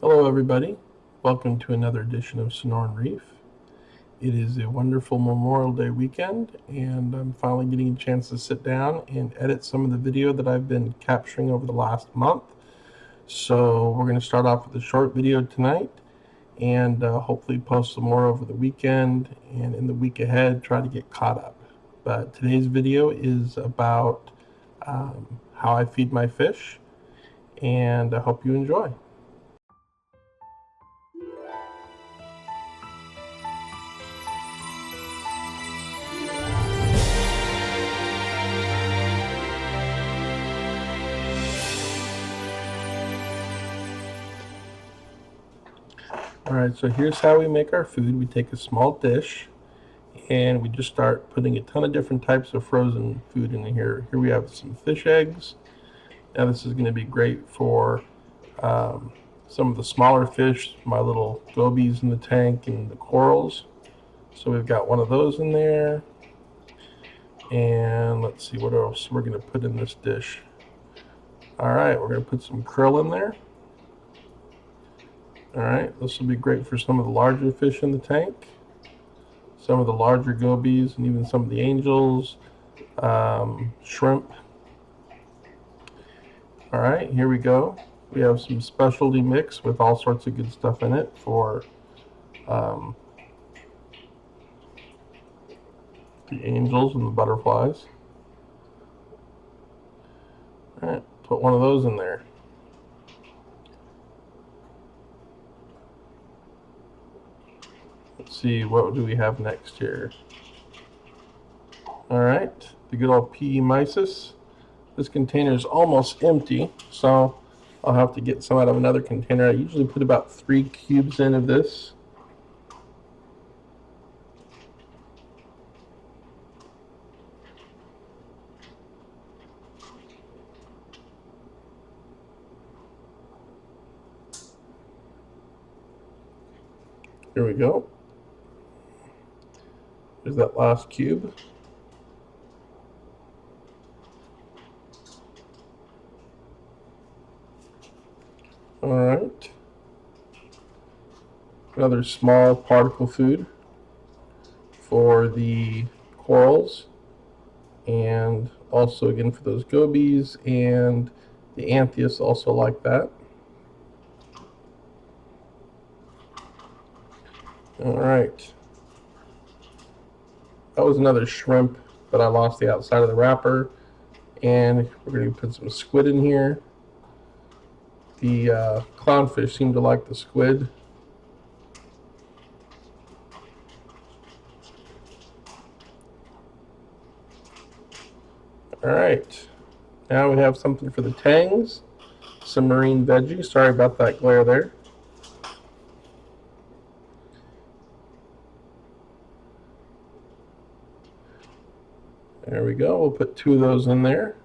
Hello everybody, welcome to another edition of Sonoran Reef. It is a wonderful Memorial Day weekend and I'm finally getting a chance to sit down and edit some of the video that I've been capturing over the last month. So we're going to start off with a short video tonight and hopefully post some more over the weekend, and in the week ahead try to get caught up. But today's video is about how I feed my fish, and I hope you enjoy. Alright, so here's how we make our food. We take a small dish and we just start putting a ton of different types of frozen food in here. Here we have some fish eggs. Now this is going to be great for some of the smaller fish, my little gobies in the tank and the corals. So we've got one of those in there. And let's see what else we're going to put in this dish. Alright, we're going to put some krill in there. Alright, this will be great for some of the larger fish in the tank, some of the larger gobies, and even some of the angels, shrimp. Alright, here we go. We have some specialty mix with all sorts of good stuff in it for the angels and the butterflies. Alright, put one of those in there. Let's see, what do we have next here? Alright, the good old PE mysis. This container is almost empty, so I'll have to get some out of another container. I usually put about 3 cubes in of this. Here we go. There's that last cube. Alright. Another small particle food for the corals, and also again for those gobies, and the anthias also like that. Alright. That was another shrimp, but I lost the outside of the wrapper. And we're going to put some squid in here. The clownfish seem to like the squid. Alright, now we have something for the tangs. Some marine veggies. Sorry about that glare there. There we go. We'll put 2 of those in there.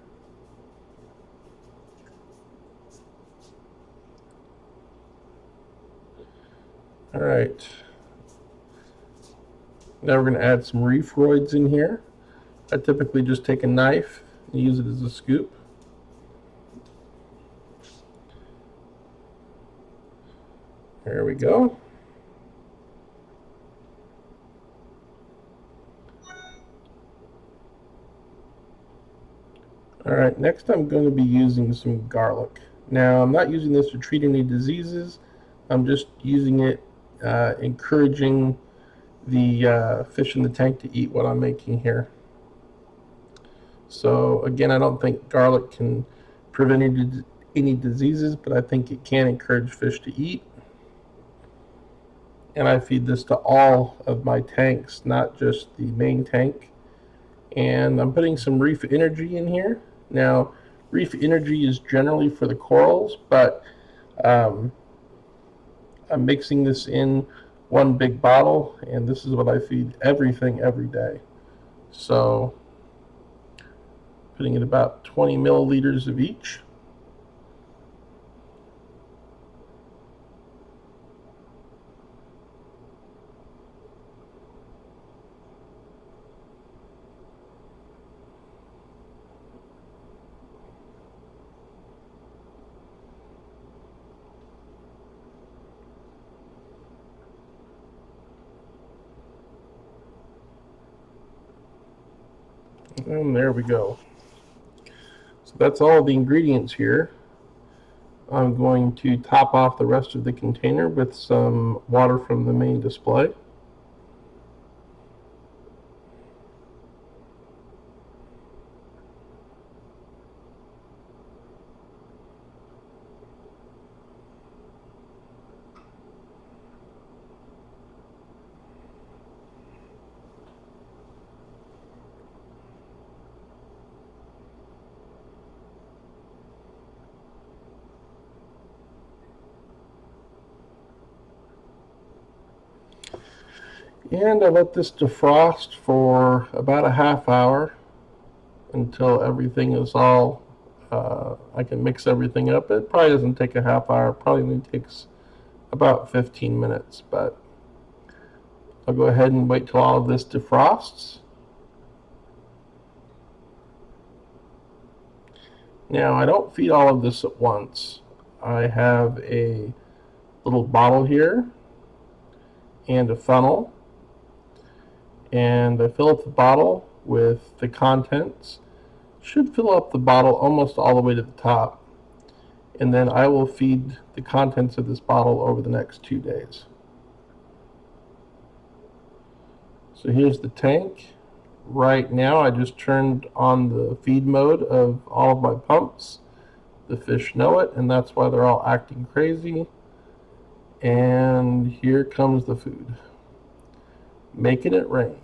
Alright. Now we're going to add some reef-roids in here. I typically just take a knife and use it as a scoop. There we go. Alright, next I'm going to be using some garlic. Now I'm not using this to treat any diseases. I'm just using it, encouraging the fish in the tank to eat what I'm making here. So again, I don't think garlic can prevent any diseases, but I think it can encourage fish to eat. And I feed this to all of my tanks, not just the main tank. And I'm putting some reef energy in here. Now, reef energy is generally for the corals, but I'm mixing this in one big bottle, and this is what I feed everything every day. So, putting in about 20 milliliters of each. And there we go. So that's all the ingredients here. I'm going to top off the rest of the container with some water from the main display. And I let this defrost for about a half hour until everything is all, I can mix everything up. It probably doesn't take a half hour, it probably only takes about 15 minutes, but I'll go ahead and wait till all of this defrosts. Now, I don't feed all of this at once. I have a little bottle here and a funnel, and I fill up the bottle with the contents. Should fill up the bottle almost all the way to the top, and then I will feed the contents of this bottle over the next 2 days. So here's the tank. Right now I just turned on the feed mode of all of my pumps. The fish know it, and that's why they're all acting crazy. And here comes the food, making it rain.